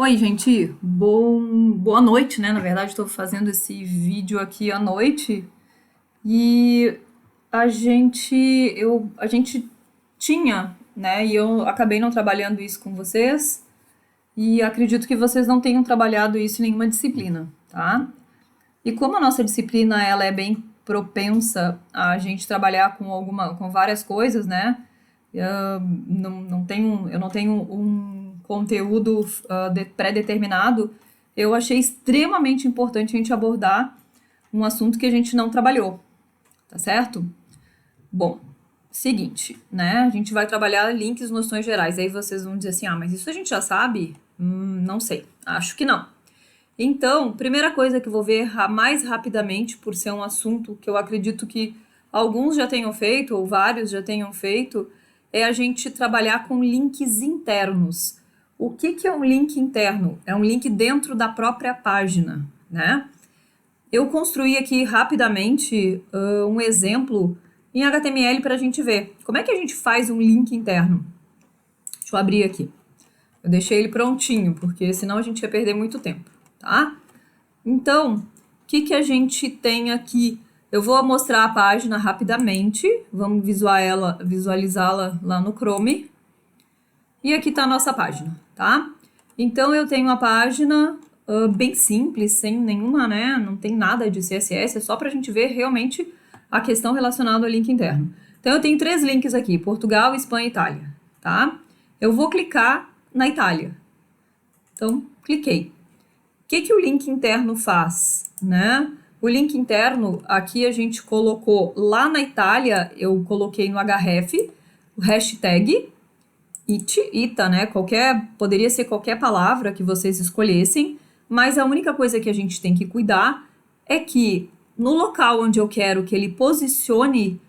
Oi, gente. Boa noite, né? Na verdade, estou fazendo esse vídeo aqui à noite e a gente tinha, né? E eu acabei não trabalhando isso com vocês e acredito que vocês não tenham trabalhado isso em nenhuma disciplina, tá? E como a nossa disciplina ela é bem propensa a gente trabalhar com várias coisas, né? Eu não tenho um conteúdo pré-determinado. Eu achei extremamente importante a gente abordar um assunto que a gente não trabalhou, tá certo? Bom, seguinte, né? A gente vai trabalhar links, noções gerais. Aí vocês vão dizer assim, mas isso a gente já sabe? Não sei, acho que não. Então, primeira coisa que eu vou ver mais rapidamente, por ser um assunto que eu acredito que alguns já tenham feito, ou vários já tenham feito, é a gente trabalhar com links internos. O que é um link interno? É um link dentro da própria página, né? Eu construí aqui rapidamente um exemplo em HTML para a gente ver. Como é que a gente faz um link interno? Deixa eu abrir aqui. Eu deixei ele prontinho, porque senão a gente ia perder muito tempo, tá? Então, o que a gente tem aqui? Eu vou mostrar a página rapidamente. Vamos visualizá-la lá no Chrome. E aqui está a nossa página, tá? Então, eu tenho uma página bem simples, sem nenhuma, né? Não tem nada de CSS, é só para a gente ver realmente a questão relacionada ao link interno. Então, eu tenho 3 links aqui, Portugal, Espanha e Itália, tá? Eu vou clicar na Itália. Então, cliquei. O que o link interno faz, né? O link interno, aqui a gente colocou lá na Itália, eu coloquei no href o hashtag ita, né? Poderia ser qualquer palavra que vocês escolhessem, mas a única coisa que a gente tem que cuidar é que no local onde eu quero que ele posicione,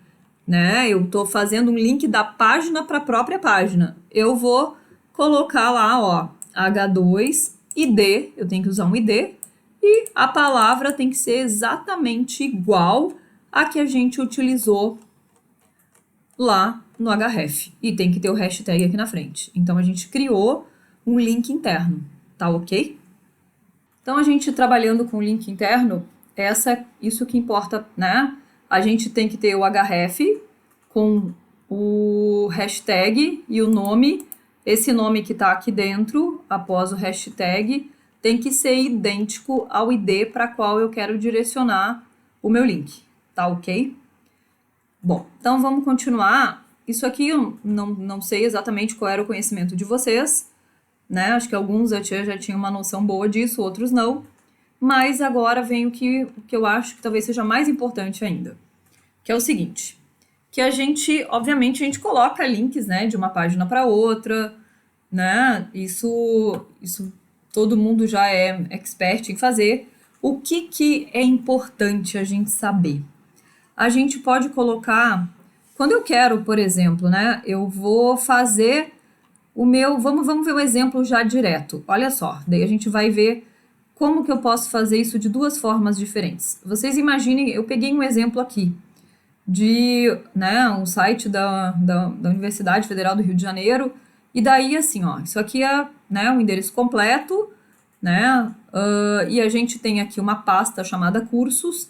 né? Eu estou fazendo um link da página para a própria página. Eu vou colocar lá, ó, H2 ID, eu tenho que usar um ID, e a palavra tem que ser exatamente igual a que a gente utilizou lá no href. E tem que ter o hashtag aqui na frente. Então, a gente criou um link interno, tá ok? Então, a gente trabalhando com link interno, isso que importa, né? A gente tem que ter o href com o hashtag e o nome. Esse nome que está aqui dentro, após o hashtag, tem que ser idêntico ao ID para qual eu quero direcionar o meu link, tá ok? Bom, então vamos continuar. Isso aqui eu não sei exatamente qual era o conhecimento de vocês, né? Acho que alguns já tinham uma noção boa disso, outros não. Mas agora vem o que eu acho que talvez seja mais importante ainda, que é o seguinte, que obviamente, a gente coloca links, né, de uma página para outra, né? Isso todo mundo já é expert em fazer. O que é importante a gente saber? A gente pode colocar, quando eu quero, por exemplo, né, eu vou fazer o meu, vamos ver o exemplo já direto. Olha só, daí a gente vai ver como que eu posso fazer isso de 2 formas diferentes. Vocês imaginem, eu peguei um exemplo aqui de, né, um site da Universidade Federal do Rio de Janeiro, e daí assim, ó, isso aqui é, né, um endereço completo, né, e a gente tem aqui uma pasta chamada cursos.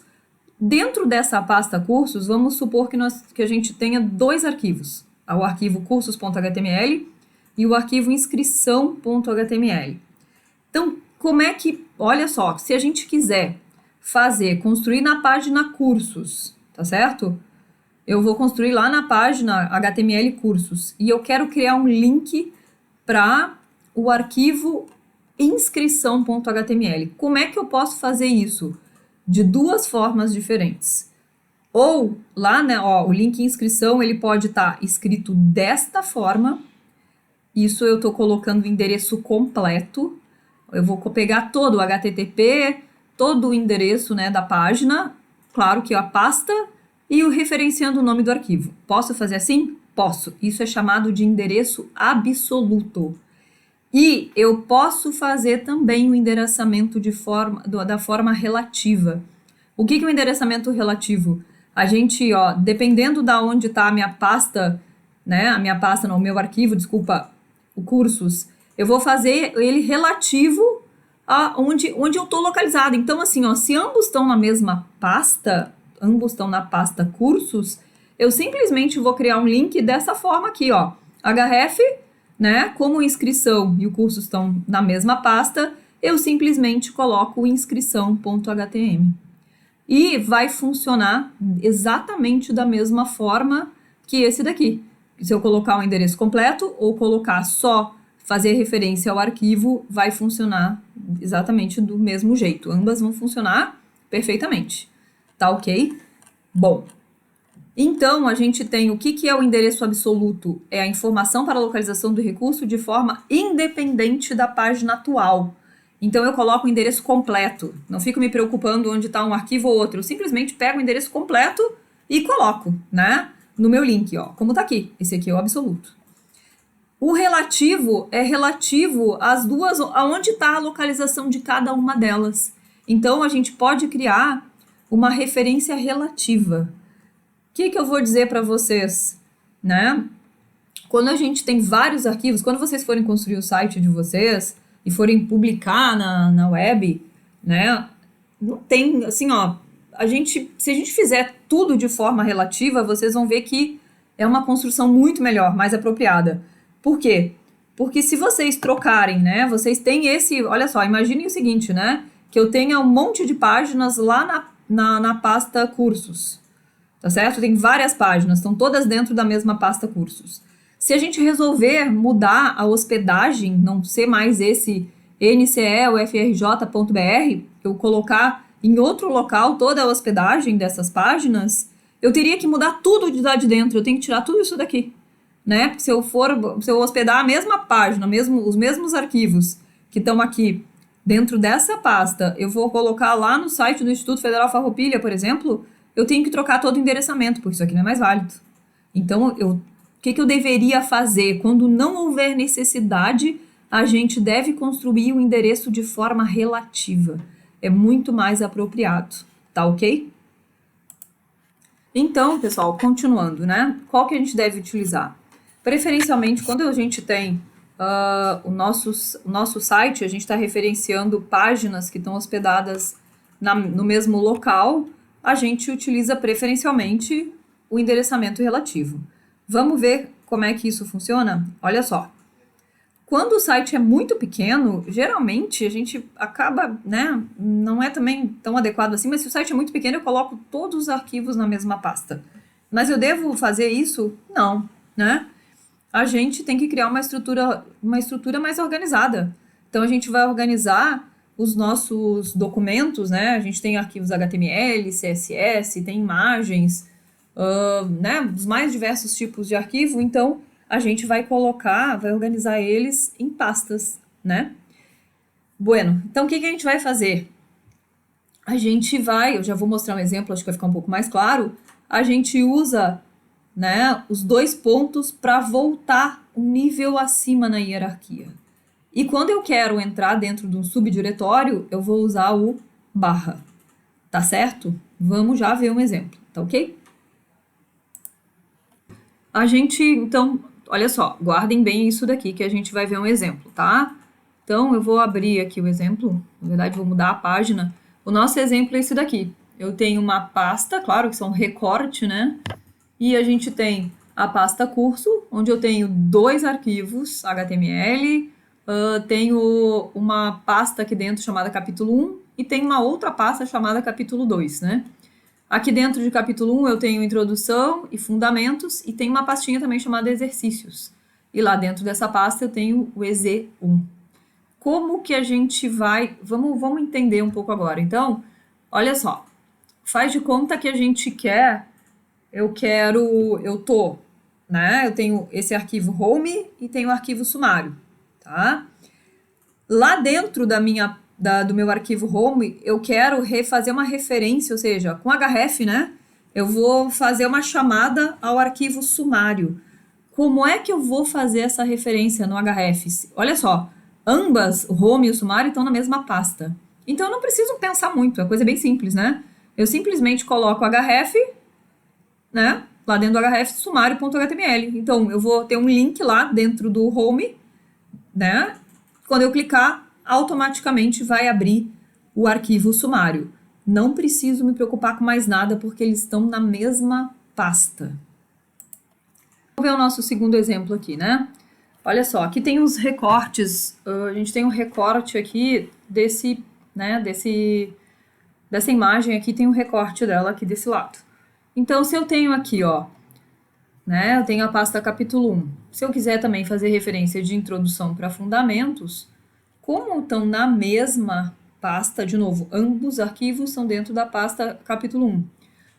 Dentro dessa pasta cursos, vamos supor que a gente tenha 2 arquivos, o arquivo cursos.html e o arquivo inscrição.html. Então, olha só, se a gente quiser construir na página cursos, tá certo? Eu vou construir lá na página HTML cursos e eu quero criar um link para o arquivo inscrição.html. Como é que eu posso fazer isso? De 2 formas diferentes. Ou lá, né, ó, o link inscrição, ele pode estar escrito desta forma. Isso eu estou colocando o endereço completo. Eu vou pegar todo o HTTP, todo o endereço, né, da página, claro que a pasta e o referenciando o nome do arquivo. Posso fazer assim? Posso. Isso é chamado de endereço absoluto. E eu posso fazer também o endereçamento da forma relativa. O que é o endereçamento relativo? A gente, ó, dependendo da onde está a minha pasta, né, o meu arquivo, desculpa, o cursos, eu vou fazer ele relativo a onde eu estou localizada. Então, assim, ó, se ambos estão na mesma pasta, ambos estão na pasta cursos, eu simplesmente vou criar um link dessa forma aqui, ó. href, né? Como inscrição e o curso estão na mesma pasta, eu simplesmente coloco inscrição.htm. E vai funcionar exatamente da mesma forma que esse daqui. Se eu colocar o endereço completo ou colocar só fazer referência ao arquivo, vai funcionar exatamente do mesmo jeito. Ambas vão funcionar perfeitamente. Tá ok? Bom, então a gente tem o que é o endereço absoluto? É a informação para a localização do recurso de forma independente da página atual. Então eu coloco o endereço completo. Não fico me preocupando onde está um arquivo ou outro. Eu simplesmente pego o endereço completo e coloco, né? No meu link, ó. Como tá aqui. Esse aqui é o absoluto. O relativo é relativo às duas, aonde está a localização de cada uma delas. Então a gente pode criar uma referência relativa. O que eu vou dizer para vocês, né? Quando a gente tem vários arquivos, quando vocês forem construir o site de vocês e forem publicar na web, né? Não tem, assim, ó, se a gente fizer tudo de forma relativa, vocês vão ver que é uma construção muito melhor, mais apropriada. Por quê? Porque se vocês trocarem, né? Vocês têm olha só, imaginem o seguinte, né? Que eu tenha um monte de páginas lá na pasta cursos, tá certo? Tem várias páginas, estão todas dentro da mesma pasta cursos. Se a gente resolver mudar a hospedagem, não ser mais esse nce.ufrj.br, eu colocar em outro local toda a hospedagem dessas páginas, eu teria que mudar tudo de lá de dentro, eu tenho que tirar tudo isso daqui, né? Porque se eu hospedar a mesma página, os mesmos arquivos que estão aqui dentro dessa pasta, eu vou colocar lá no site do Instituto Federal Farroupilha, por exemplo, eu tenho que trocar todo o endereçamento, porque isso aqui não é mais válido. Então, o que eu deveria fazer? Quando não houver necessidade, a gente deve construir o endereço de forma relativa. É muito mais apropriado, tá ok? Então, pessoal, continuando, né? Qual que a gente deve utilizar? Preferencialmente, quando a gente tem o nosso site, a gente está referenciando páginas que estão hospedadas no mesmo local, a gente utiliza preferencialmente o endereçamento relativo. Vamos ver como é que isso funciona? Olha só. Quando o site é muito pequeno, geralmente a gente acaba, né? Não é também tão adequado assim, mas se o site é muito pequeno, eu coloco todos os arquivos na mesma pasta. Mas eu devo fazer isso? Não, né? A gente tem que criar uma estrutura mais organizada. Então a gente vai organizar os nossos documentos, né? A gente tem arquivos HTML, CSS, tem imagens, né? Os mais diversos tipos de arquivo. Então a gente vai organizar eles em pastas, né? Bueno, então o que a gente vai fazer? Eu já vou mostrar um exemplo, acho que vai ficar um pouco mais claro. A gente usa, né, os dois pontos para voltar um nível acima na hierarquia. E quando eu quero entrar dentro de um subdiretório, eu vou usar o barra. Tá certo? Vamos já ver um exemplo, tá ok? Então, olha só, guardem bem isso daqui que a gente vai ver um exemplo, tá? Então, eu vou abrir aqui o exemplo, na verdade, vou mudar a página. O nosso exemplo é esse daqui. Eu tenho uma pasta, claro que são recorte, né? E a gente tem a pasta curso, onde eu tenho 2 arquivos HTML, tenho uma pasta aqui dentro chamada capítulo 1 e tem uma outra pasta chamada capítulo 2, né? Aqui dentro de capítulo 1 eu tenho introdução e fundamentos e tem uma pastinha também chamada exercícios. E lá dentro dessa pasta eu tenho o EZ1. Como que a gente vai... Vamos entender um pouco agora. Então, olha só. Faz de conta que a gente quer... Eu tenho esse arquivo home e tenho o arquivo sumário, tá? Lá dentro do meu arquivo home, eu quero fazer uma referência, ou seja, com href, né? Eu vou fazer uma chamada ao arquivo sumário. Como é que eu vou fazer essa referência no href? Olha só, ambas, o home e o sumário, estão na mesma pasta. Então, eu não preciso pensar muito, é coisa bem simples, né? Eu simplesmente coloco href, né? Lá dentro do href, sumário.html. Então, eu vou ter um link lá dentro do home, né? Quando eu clicar, automaticamente vai abrir o arquivo sumário. Não preciso me preocupar com mais nada, porque eles estão na mesma pasta. Vamos ver o nosso segundo exemplo aqui, né? Olha só, aqui tem os recortes, a gente tem um recorte aqui dessa imagem aqui, tem um recorte dela aqui desse lado. Então, se eu tenho aqui, ó, né, eu tenho a pasta capítulo 1. Se eu quiser também fazer referência de introdução para fundamentos, como estão na mesma pasta, de novo, ambos arquivos são dentro da pasta capítulo 1.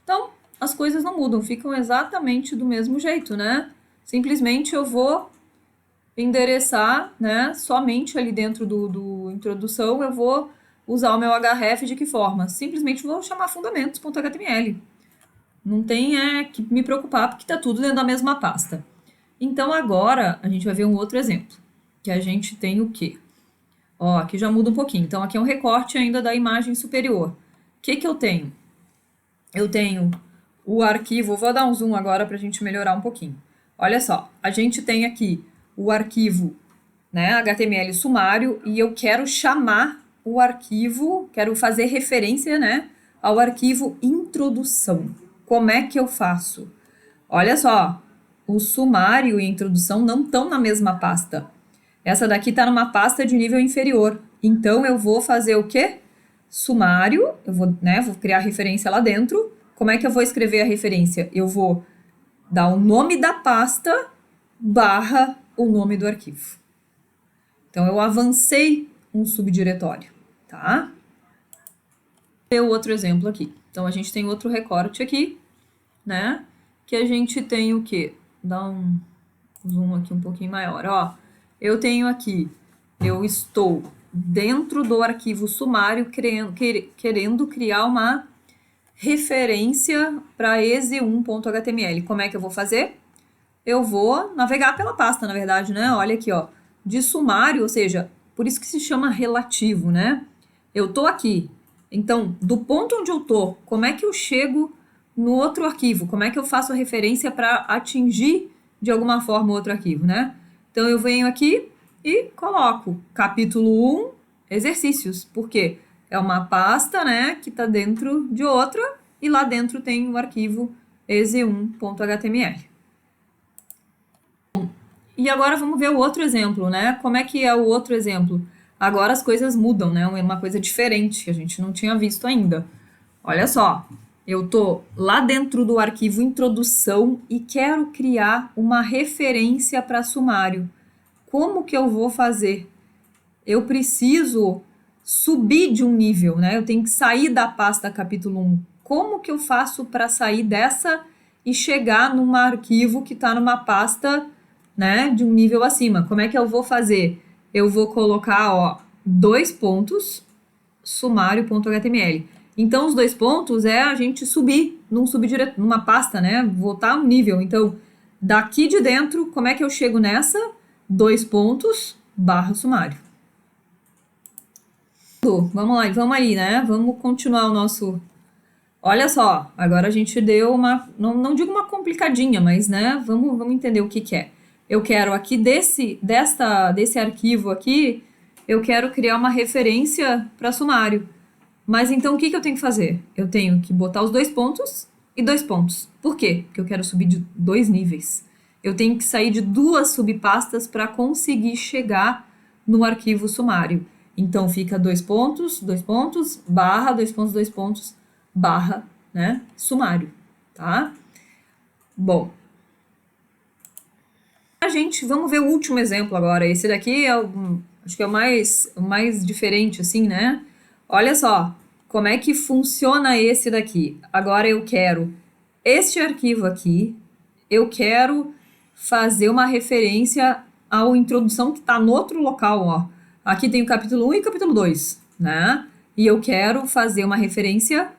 Então, as coisas não mudam, ficam exatamente do mesmo jeito, né? Simplesmente eu vou endereçar, né, somente ali dentro do introdução, eu vou usar o meu href de que forma? Simplesmente vou chamar fundamentos.html. Não tem que me preocupar, porque está tudo dentro da mesma pasta. Então, agora, a gente vai ver um outro exemplo, que a gente tem o quê? Ó, aqui já muda um pouquinho. Então, aqui é um recorte ainda da imagem superior. O que que eu tenho? Eu tenho o arquivo, vou dar um zoom agora para a gente melhorar um pouquinho. Olha só, a gente tem aqui o arquivo, né, HTML sumário, e eu quero chamar o arquivo, quero fazer referência, né, ao arquivo introdução. Como é que eu faço? Olha só, o sumário e a introdução não estão na mesma pasta. Essa daqui está numa pasta de nível inferior. Então, eu vou fazer o quê? Sumário, eu vou criar a referência lá dentro. Como é que eu vou escrever a referência? Eu vou dar o nome da pasta barra o nome do arquivo. Então, eu avancei um subdiretório, tá? Vou ver o outro exemplo aqui. Então, a gente tem outro recorte aqui, né? Que a gente tem o quê? Dá um zoom aqui um pouquinho maior, ó. Eu tenho aqui, eu estou dentro do arquivo sumário querendo criar uma referência para exe1.html. Como é que eu vou fazer? Eu vou navegar pela pasta, na verdade, né? Olha aqui, ó, de sumário, ou seja, por isso que se chama relativo, né? Eu tô aqui. Então, do ponto onde eu tô, como é que eu chego no outro arquivo? Como é que eu faço a referência para atingir de alguma forma o outro arquivo, né? Então, eu venho aqui e coloco capítulo 1, exercícios. Por quê? É uma pasta, né, que está dentro de outra, e lá dentro tem o arquivo exe1.html. E agora vamos ver o outro exemplo, né? Como é que é o outro exemplo? Agora as coisas mudam, né? É uma coisa diferente que a gente não tinha visto ainda. Olha só, eu tô lá dentro do arquivo introdução e quero criar uma referência para sumário. Como que eu vou fazer? Eu preciso subir de um nível, né? Eu tenho que sair da pasta capítulo 1. Como que eu faço para sair dessa e chegar num arquivo que está numa pasta, né, de um nível acima? Como é que eu vou fazer? Eu vou colocar, ó, 2 pontos, sumário.html. Então, os 2 pontos é a gente subir numa pasta, né? Voltar um nível. Então, daqui de dentro, como é que eu chego nessa? 2 pontos, barra sumário. Vamos lá, vamos aí, né? Vamos continuar o nosso... Olha só, agora a gente deu uma... Não digo uma complicadinha, mas, né? Vamos entender o que é. Eu quero aqui desse arquivo aqui, eu quero criar uma referência para sumário. Mas então o que eu tenho que fazer? Eu tenho que botar os 2 pontos e 2 pontos. Por quê? Porque eu quero subir de 2 níveis. Eu tenho que sair de 2 subpastas para conseguir chegar no arquivo sumário. Então fica 2 pontos, barra, 2 pontos, 2 pontos, barra, né, sumário, tá? Bom, vamos ver o último exemplo agora. Esse daqui acho que é o mais diferente, assim, né? Olha só, como é que funciona esse daqui. Agora eu quero este arquivo aqui, eu quero fazer uma referência à introdução que está no outro local, ó. Aqui tem o capítulo 1 e o capítulo 2, né? E eu quero fazer uma referência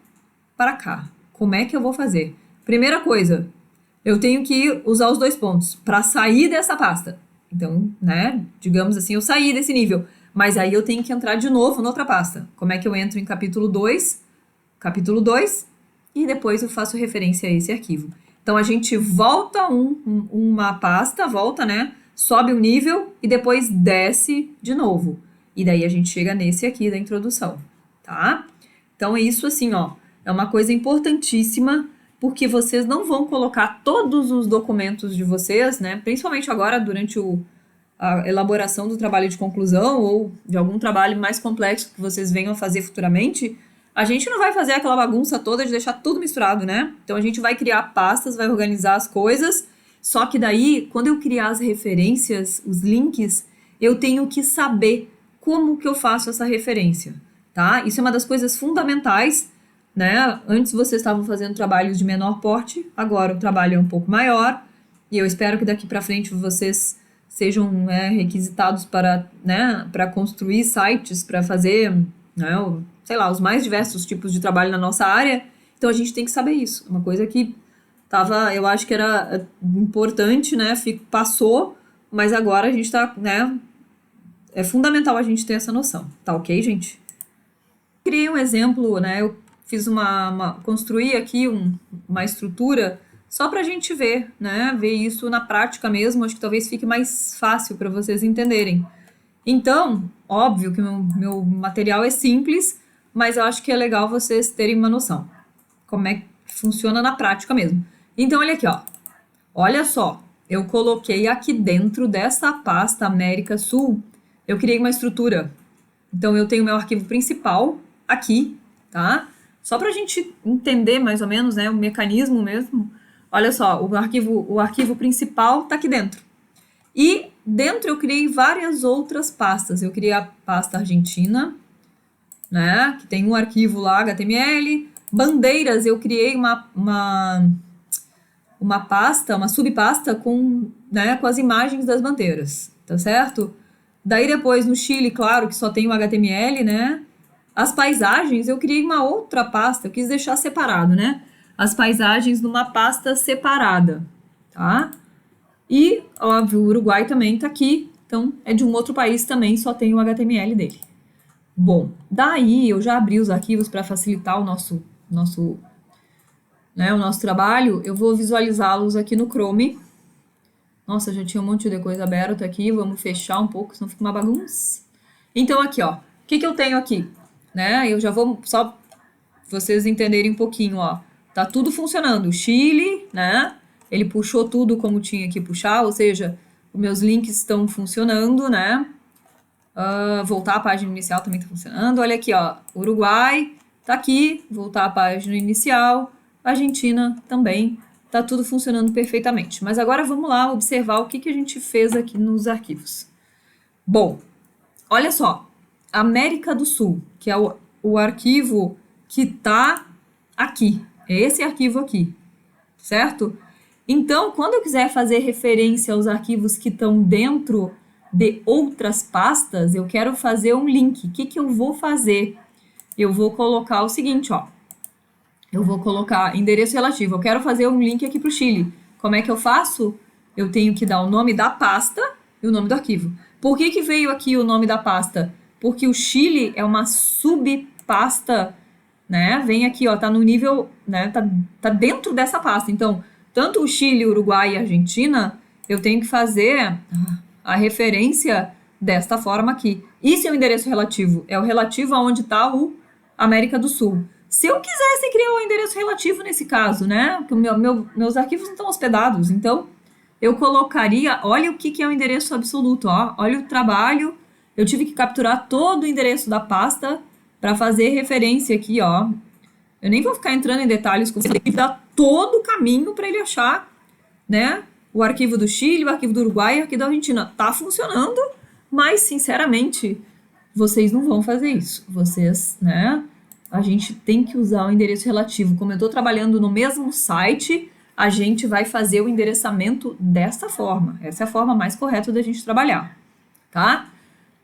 para cá. Como é que eu vou fazer? Primeira coisa, eu tenho que usar os 2 pontos para sair dessa pasta. Então, né, digamos assim, eu saí desse nível. Mas aí eu tenho que entrar de novo noutra pasta. Como é que eu entro em capítulo 2, e depois eu faço referência a esse arquivo. Então, a gente volta uma pasta, né, sobe o nível e depois desce de novo. E daí a gente chega nesse aqui da introdução, tá? Então, é isso assim, ó, é uma coisa importantíssima, porque vocês não vão colocar todos os documentos de vocês, né? Principalmente agora, durante a elaboração do trabalho de conclusão ou de algum trabalho mais complexo que vocês venham a fazer futuramente, a gente não vai fazer aquela bagunça toda de deixar tudo misturado, né? Então, a gente vai criar pastas, vai organizar as coisas, só que daí, quando eu criar as referências, os links, eu tenho que saber como que eu faço essa referência, tá? Isso é uma das coisas fundamentais, né? Antes vocês estavam fazendo trabalhos de menor porte, agora o trabalho é um pouco maior, e eu espero que daqui para frente vocês sejam, né, requisitados para, né, para construir sites, para fazer, né, sei lá, os mais diversos tipos de trabalho na nossa área. Então a gente tem que saber isso. Uma coisa que eu acho que era importante, né, passou, mas agora a gente tá, né, é fundamental a gente ter essa noção, tá ok, gente? Criei um exemplo, né, eu fiz construí aqui uma estrutura só para a gente ver, né, ver isso na prática mesmo, acho que talvez fique mais fácil para vocês entenderem. Então, óbvio que meu material é simples, mas eu acho que é legal vocês terem uma noção, como é que funciona na prática mesmo. Então, olha aqui, ó, olha só, eu coloquei aqui dentro dessa pasta América Sul, eu criei uma estrutura. Então, eu tenho meu arquivo principal aqui, tá? Só para a gente entender mais ou menos, né, o mecanismo mesmo. Olha só, o arquivo principal está aqui dentro. E dentro eu criei várias outras pastas. Eu criei a pasta Argentina, né, que tem um arquivo lá, HTML. Bandeiras, eu criei uma pasta, uma subpasta com, né, com as imagens das bandeiras, tá certo? Daí depois no Chile, claro que só tem o HTML, né? As paisagens, eu criei uma outra pasta, eu quis deixar separado, né? As paisagens numa pasta separada, tá? E, óbvio, o Uruguai também tá aqui, então é de um outro país também, só tem o HTML dele. Bom, daí eu já abri os arquivos para facilitar o nosso trabalho, eu vou visualizá-los aqui no Chrome. Nossa, já tinha um monte de coisa aberta aqui, vamos fechar um pouco, senão fica uma bagunça. Então, aqui, ó, o que eu tenho aqui? Né? Eu já vou, só vocês entenderem um pouquinho, ó. Tá tudo funcionando. O Chile, né? Ele puxou tudo como tinha que puxar, ou seja, os meus links estão funcionando, né? Voltar à página inicial também tá funcionando. Olha aqui, ó. Uruguai tá aqui, voltar à página inicial. Argentina também. Tá tudo funcionando perfeitamente. Mas agora vamos lá observar o que a gente fez aqui nos arquivos. Bom, olha só. América do Sul, que é o arquivo que tá aqui. É esse arquivo aqui, certo? Então, quando eu quiser fazer referência aos arquivos que estão dentro de outras pastas, eu quero fazer um link. O que eu vou fazer? Eu vou colocar o seguinte, ó. Eu vou colocar endereço relativo. Eu quero fazer um link aqui para o Chile. Como é que eu faço? Eu tenho que dar o nome da pasta e o nome do arquivo. Por que veio aqui o nome da pasta? Porque o Chile é uma subpasta, né? Vem aqui, ó, tá no nível, né? Tá dentro dessa pasta. Então, tanto o Chile, Uruguai e Argentina, eu tenho que fazer a referência desta forma aqui. Isso é o endereço relativo. É o relativo aonde está o América do Sul. Se eu quisesse criar um endereço relativo nesse caso, né? Porque meus arquivos não estão hospedados, então eu colocaria, olha o que é o endereço absoluto, ó. Olha o trabalho. Eu tive que capturar todo o endereço da pasta para fazer referência aqui, ó. Eu nem vou ficar entrando em detalhes com você, tem que dar todo o caminho para ele achar, né? O arquivo do Chile, o arquivo do Uruguai e o arquivo da Argentina. Tá funcionando, mas, sinceramente, vocês não vão fazer isso. Vocês, né? A gente tem que usar o endereço relativo. Como eu estou trabalhando no mesmo site, a gente vai fazer o endereçamento dessa forma. Essa é a forma mais correta da gente trabalhar, tá?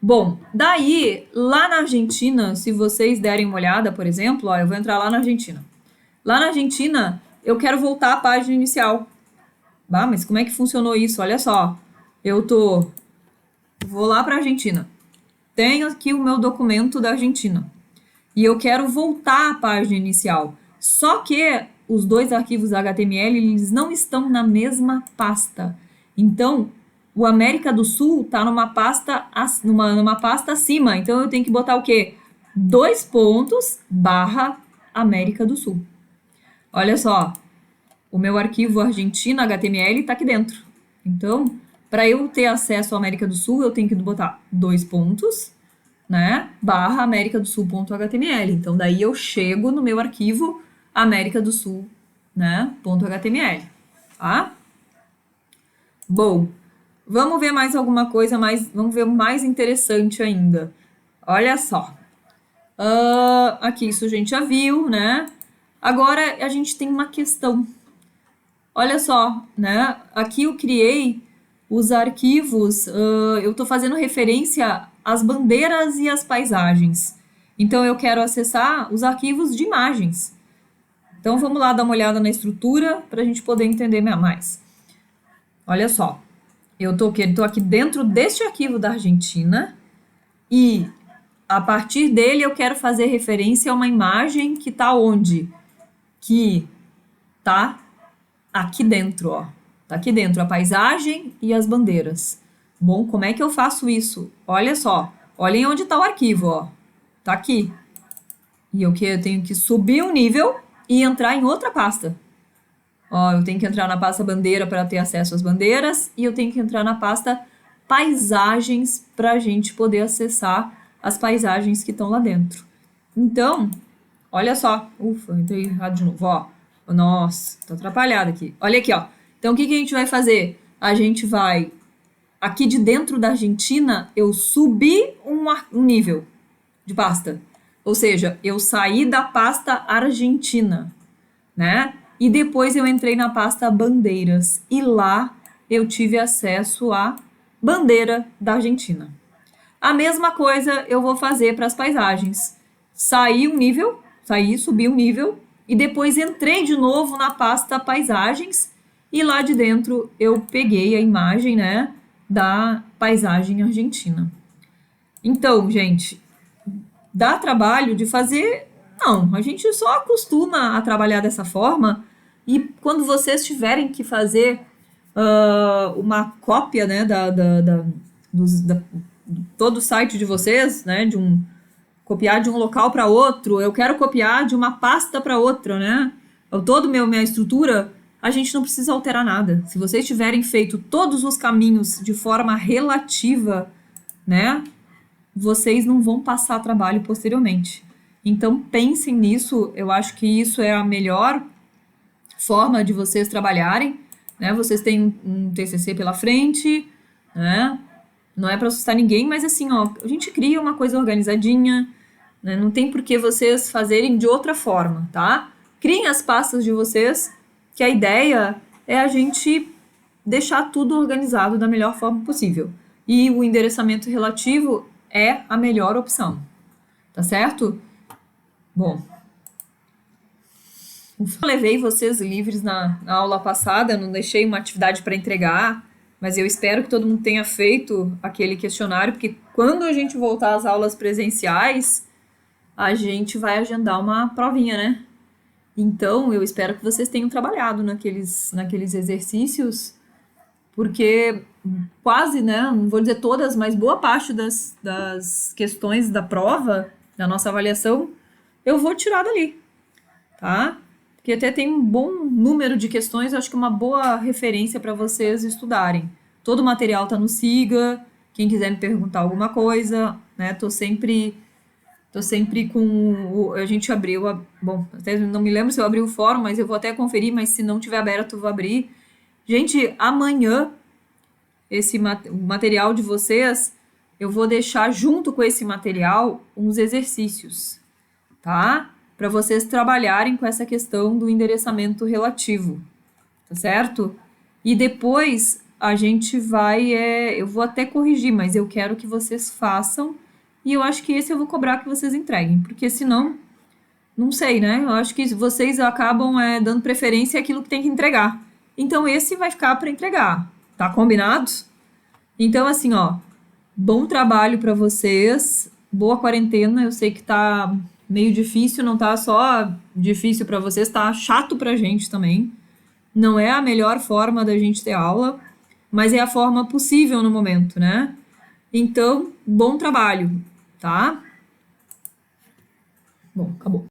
Bom, daí, lá na Argentina, se vocês derem uma olhada, por exemplo, ó, eu vou entrar lá na Argentina. Lá na Argentina, eu quero voltar à página inicial. Ah, mas como é que funcionou isso? Olha só, vou lá para a Argentina. Tenho aqui o meu documento da Argentina. E eu quero voltar à página inicial. Só que os dois arquivos HTML, eles não estão na mesma pasta. Então, o América do Sul tá numa pasta acima, então eu tenho que botar o quê? 2 pontos barra América do Sul. Olha só, o meu arquivo Argentina HTML está aqui dentro. Então, para eu ter acesso à América do Sul, eu tenho que botar 2 pontos, né? Barra América do Sul.html. Então, daí eu chego no meu arquivo América do Sul, né? .html, tá? Bom, vamos ver mais alguma coisa vamos ver mais interessante ainda. Olha só. Aqui isso a gente já viu, né? Agora a gente tem uma questão. Olha só, né? Aqui eu criei os arquivos, eu estou fazendo referência às bandeiras e às paisagens. Então, eu quero acessar os arquivos de imagens. Então, vamos lá dar uma olhada na estrutura para a gente poder entender mais. Olha só, eu estou aqui dentro deste arquivo da Argentina e, a partir dele, eu quero fazer referência a uma imagem que está onde? Que está aqui dentro, ó. Tá aqui dentro a paisagem e as bandeiras. Bom, como é que eu faço isso? Olha só, olhem onde está o arquivo, ó. Tá aqui. E eu tenho que subir um nível e entrar em outra pasta. Ó, eu tenho que entrar na pasta bandeira para ter acesso às bandeiras e eu tenho que entrar na pasta paisagens para a gente poder acessar as paisagens que estão lá dentro. Então, olha só. Ufa, entrei errado de novo, ó. Nossa, tô atrapalhada aqui. Olha aqui, ó. Então, o que a gente vai fazer? A gente vai, aqui de dentro da Argentina, eu subi um nível de pasta. Ou seja, eu saí da pasta Argentina, né? E depois eu entrei na pasta bandeiras. E lá eu tive acesso à bandeira da Argentina. A mesma coisa eu vou fazer para as paisagens. Subi um nível, e depois entrei de novo na pasta paisagens e lá de dentro eu peguei a imagem, né, da paisagem argentina. Então, gente, dá trabalho de fazer? Não, a gente só acostuma a trabalhar dessa forma e quando vocês tiverem que fazer uma cópia, né, todo o site de vocês, né, copiar de um local para outro, eu quero copiar de uma pasta para outra, né? Toda minha estrutura, a gente não precisa alterar nada. Se vocês tiverem feito todos os caminhos de forma relativa, né? Vocês não vão passar trabalho posteriormente. Então, pensem nisso. Eu acho que isso é a melhor forma de vocês trabalharem, né? Vocês têm um TCC pela frente, né? Não é para assustar ninguém, mas assim, ó, a gente cria uma coisa organizadinha, né? Não tem por que vocês fazerem de outra forma, tá? Criem as pastas de vocês, que a ideia é a gente deixar tudo organizado da melhor forma possível. E o endereçamento relativo é a melhor opção, tá certo? Bom, eu levei vocês livres na aula passada, não deixei uma atividade para entregar, mas eu espero que todo mundo tenha feito aquele questionário, porque quando a gente voltar às aulas presenciais, a gente vai agendar uma provinha, né? Então, eu espero que vocês tenham trabalhado naqueles exercícios, porque quase, né, não vou dizer todas, mas boa parte das questões da prova, da nossa avaliação, eu vou tirar dali, tá? Porque até tem um bom número de questões, acho que uma boa referência para vocês estudarem. Todo o material tá no Siga, quem quiser me perguntar alguma coisa, né, tô sempre com... A gente abriu... Bom, até não me lembro se eu abri o fórum, mas eu vou até conferir, mas se não tiver aberto, eu vou abrir. Gente, amanhã, o material de vocês, eu vou deixar junto com esse material uns exercícios, tá? Para vocês trabalharem com essa questão do endereçamento relativo, tá certo? E depois a gente vai... eu vou até corrigir, mas eu quero que vocês façam. E eu acho que esse eu vou cobrar que vocês entreguem, porque senão, não sei, né? Eu acho que vocês acabam dando preferência àquilo que tem que entregar. Então, esse vai ficar para entregar, tá combinado? Então, assim, ó, bom trabalho para vocês, boa quarentena. Eu sei que tá meio difícil, não tá só difícil para vocês, tá chato pra gente também. Não é a melhor forma da gente ter aula, mas é a forma possível no momento, né? Então, bom trabalho, tá? Bom, acabou.